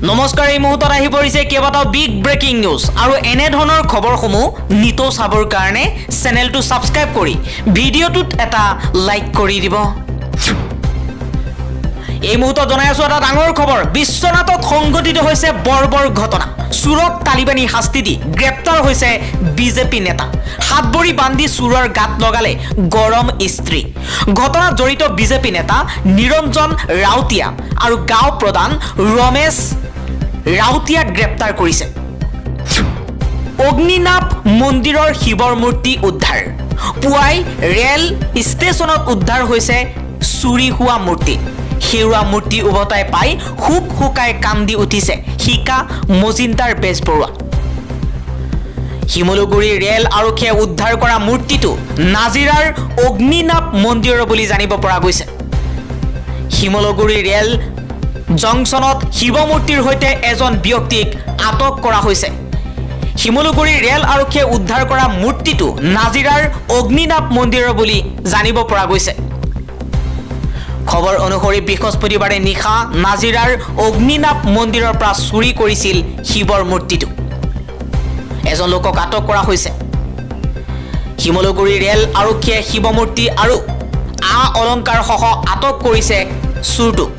নমস্কাৰ, এই মুহূৰ্তত আহি পৰিছে কেইবাটাও বিগ ব্ৰেকিং নিউজ আৰু এনে ধৰণৰ খবৰসমূহ নিতৌ চাবৰ কাৰণে চেনেলটো সাবস্ক্ৰাইব কৰি ভিডিঅ'টোত এটা লাইক কৰি দিব। এই মুহূৰ্তত জনাই আছো এটা ডাঙৰ খবৰ। বিশ্বনাথত সংঘটিত হৈছে বৰ্বৰ ঘটনা। চুৰক তালিবানী শাস্তি দি গ্ৰেপ্তাৰ হৈছে বিজেপি নেতা। হাত ভৰি বান্ধি চুৰৰ গাত লগালে গৰম ইস্ত্ৰী। ঘটনাত জড়িত বিজেপি নেতা নিৰঞ্জন ৰাউতিয়া আৰু গাঁও প্ৰধান ৰমেশ ৰাউতিয়াক গ্ৰেপ্তাৰ কৰিছে। অগ্নিনাভ মন্দিৰৰ শিৱৰ মূৰ্তি উদ্ধাৰ। পুৱাই ৰেল ষ্টেচনত উদ্ধাৰ হৈছে চুৰি হোৱা মূৰ্তি। হেৰুৱা মূৰ্তি উভতাই পাই হুক হুকাই কান্দি উঠিছে শিকা মজিন্দাৰ বেজবৰুৱা। শিমলুগুৰি ৰেল আৰক্ষীয়ে উদ্ধাৰ কৰা মূৰ্তিটো নাজিৰাৰ অগ্নিনাভ মন্দিৰৰ বুলি জানিব পৰা গৈছে। শিমলুগুৰি ৰেল জংচনত শিৱ মূৰ্তিৰ সৈতে এজন ব্যক্তিক আটক কৰা হৈছে। শিমলুগুৰি ৰেল আৰক্ষীয়ে উদ্ধাৰ কৰা মূৰ্তিটো নাজিৰাৰ অগ্নিনাভ মন্দিৰৰ বুলি জানিব পৰা গৈছে। খবৰ অনুসৰি বৃহস্পতিবাৰে নিশা নাজিৰাৰ অগ্নিনাভ মন্দিৰৰ পৰা চুৰি কৰিছিল শিৱৰ মূৰ্তিটো। এজন লোকক আটক কৰা হৈছে। শিমলুগুৰি ৰেল আৰক্ষীয়ে শিৱ মূৰ্তি আৰু অলংকাৰ সহ আটক কৰিছে চুৰটোক।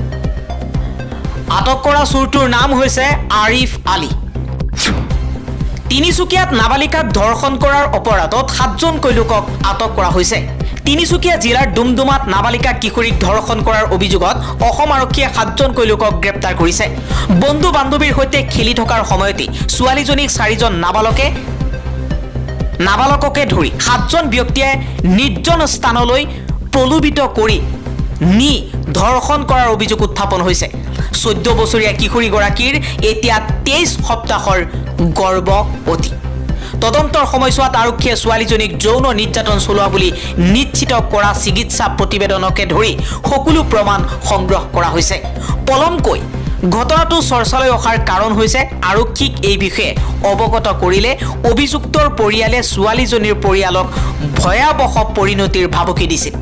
আটক কৰা চুৰটোৰ নাম হৈছে আৰিফ আলী। তিনিচুকীয়াত নাবালিকাক ধৰ্ষণ কৰাৰ অপৰাধত 7জনকৈ লোকক আটক কৰা হৈছে। তিনিচুকীয়া জিলাৰ ডুমডুমাত নাবালিকা কিশোৰীক ধৰ্ষণ কৰাৰ অভিযোগত অসম আৰক্ষীয়ে 7জনকৈ লোকক গ্ৰেপ্তাৰ কৰিছে। বন্ধু বান্ধৱীৰ সৈতে খেলি থকাৰ সময়তে ছোৱালীজনীক 4জন নাবালককে ধৰি 7জন ব্যক্তিয়ে নিৰ্জন স্থানলৈ প্ৰলোভিত কৰি নি ধৰ্ষণ কৰাৰ অভিযোগ উত্থাপন হৈছে। 14 বছৰীয়া কিশোৰীগৰাকীৰ এতিয়া 23 সপ্তাহৰ গৰ্ভৱতী। তদন্তৰ সময়ছোৱাত আৰক্ষীয়ে ছোৱালীজনীক যৌন নিৰ্যাতন চলোৱা বুলি নিশ্চিত কৰা চিকিৎসা প্ৰতিবেদনকে ধৰি সকলো প্ৰমাণ সংগ্ৰহ কৰা হৈছে। পলমকৈ ঘটনাটো চৰ্চালৈ অহাৰ কাৰণ হৈছে আৰক্ষীক এই বিষয়ে অৱগত কৰিলে অভিযুক্তৰ পৰিয়ালে ছোৱালীজনীৰ পৰিয়ালক ভয়াৱহ পৰিণতিৰ ভাবুকি দিছিল।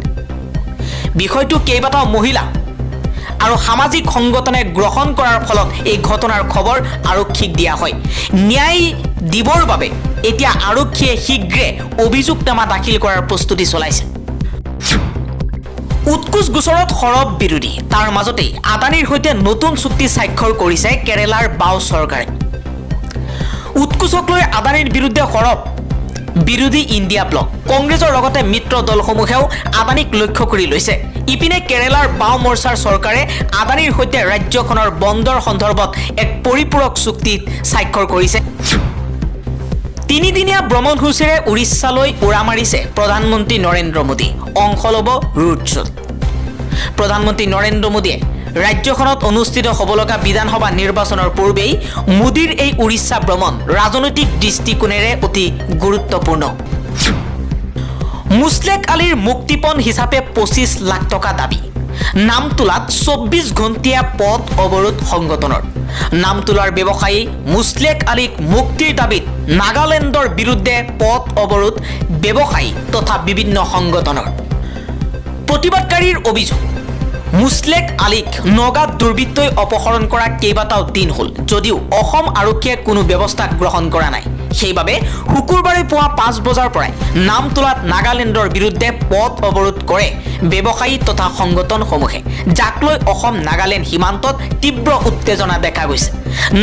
বিষয়টো কেইবাটাও মহিলা আৰু সামাজিক সংগঠনে গ্ৰহণ কৰাৰ ফলত এই ঘটনাৰ খবৰ আৰক্ষীক দিয়া হয়। ন্যায় দিবৰ বাবে এতিয়া আৰক্ষীয়ে শীঘ্ৰে অভিযোগনামা দাখিল কৰাৰ প্ৰস্তুতি চলাইছে। উৎকোচ গোচৰত সৰব বিৰোধী। তাৰ মাজতেই আদানীৰ সৈতে নতুন চুক্তি স্বাক্ষৰ কৰিছে কেৰালাৰ বাও চৰকাৰে। উৎকোচক লৈ আদানীৰ বিৰুদ্ধে সৰব বিৰোধী ইণ্ডিয়া ব্লক। কংগ্ৰেছৰ লগতে মিত্ৰ দলসমূহেও আদানীক লক্ষ্য কৰি লৈছে। ইপিনে কেৰালাৰ বাও মৰ্চাৰ চৰকাৰে আদানীৰ সৈতে ৰাজ্যখনৰ বন্দৰ সন্দৰ্ভত এক পৰিপূৰক চুক্তিত স্বাক্ষৰ কৰিছে। 3দিনীয়া ভ্ৰমণসূচীৰে উৰিষ্যালৈ উৰা মাৰিছে প্ৰধানমন্ত্ৰী নৰেন্দ্ৰ মোদী। অংশ ল'ব ৰোড শ্ব'ত। প্ৰধানমন্ত্ৰী নৰেন্দ্ৰ মোদীয়ে ৰাজ্যখনত অনুষ্ঠিত হ'ব লগা বিধানসভা নিৰ্বাচনৰ পূৰ্বেই মোদীৰ এই উৰিষ্যা ভ্ৰমণ ৰাজনৈতিক দৃষ্টিকোণেৰে অতি গুৰুত্বপূৰ্ণ। মুছলেক আলীৰ মুক্তিপণ হিচাপে 25 লাখ টকা দাবী। নামতোলাত 24 ঘণ্টীয়া পথ অৱৰোধ সংগঠনৰ। নামতোলাৰ ব্যৱসায়ী মুছলেক আলীক মুক্তিৰ দাবীত নাগালেণ্ডৰ বিৰুদ্ধে পথ অৱৰোধ ব্যৱসায়ী তথা বিভিন্ন সংগঠনৰ। প্ৰতিবাদকাৰীৰ অভিযোগ, মুছলেক আলীক নগাঁৱত দুৰ্বৃত্তই অপহৰণ কৰা কেইবাটাও দিন হ'ল যদিও অসম আৰক্ষীয়ে কোনো ব্যৱস্থা গ্ৰহণ কৰা নাই। সেইবাবে শুকুৰবাৰে পুৱা 5 বজাৰ পৰাই নামতোলাত নাগালেণ্ডৰ বিৰুদ্ধে পথ অৱৰোধ কৰে ব্যৱসায়ী তথা সংগঠনসমূহে, যাক লৈ অসম নাগালেণ্ড সীমান্তত তীব্ৰ উত্তেজনা দেখা গৈছে।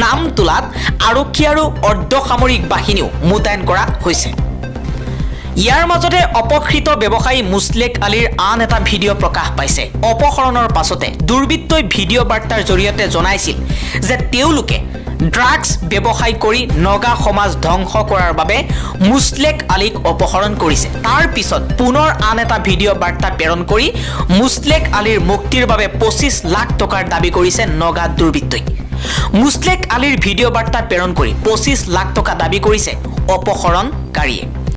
নামতোলাত আৰক্ষী আৰু অৰ্ধসামৰিক বাহিনীও মোতায়েন কৰা হৈছে। ইয়াৰ মাজতে অপহৃত ব্যৱসায়ী মুছলেক আলীৰ আন এটা ভিডিঅ' প্ৰকাশ পাইছে। অপহৰণৰ পাছতে দুৰ্বৃত্তই ভিডিঅ' বাৰ্তাৰ জৰিয়তে জনাইছিল যে তেওঁলোকে ড্ৰাগছ ব্যৱসায় কৰি নগা সমাজ ধ্বংস কৰাৰ বাবে মুছলেক আলীক অপহৰণ কৰিছে। তাৰ পিছত পুনৰ আন এটা ভিডিঅ' বাৰ্তা প্ৰেৰণ কৰি মুছলেক আলীৰ মুক্তিৰ বাবে 25 লাখ টকাৰ দাবী কৰিছে নগা দুৰ্বৃত্তই। মুছলেক আলীৰ ভিডিঅ' বাৰ্তা প্ৰেৰণ কৰি 25 লাখ টকা দাবী কৰিছে অপহৰণকাৰীয়ে।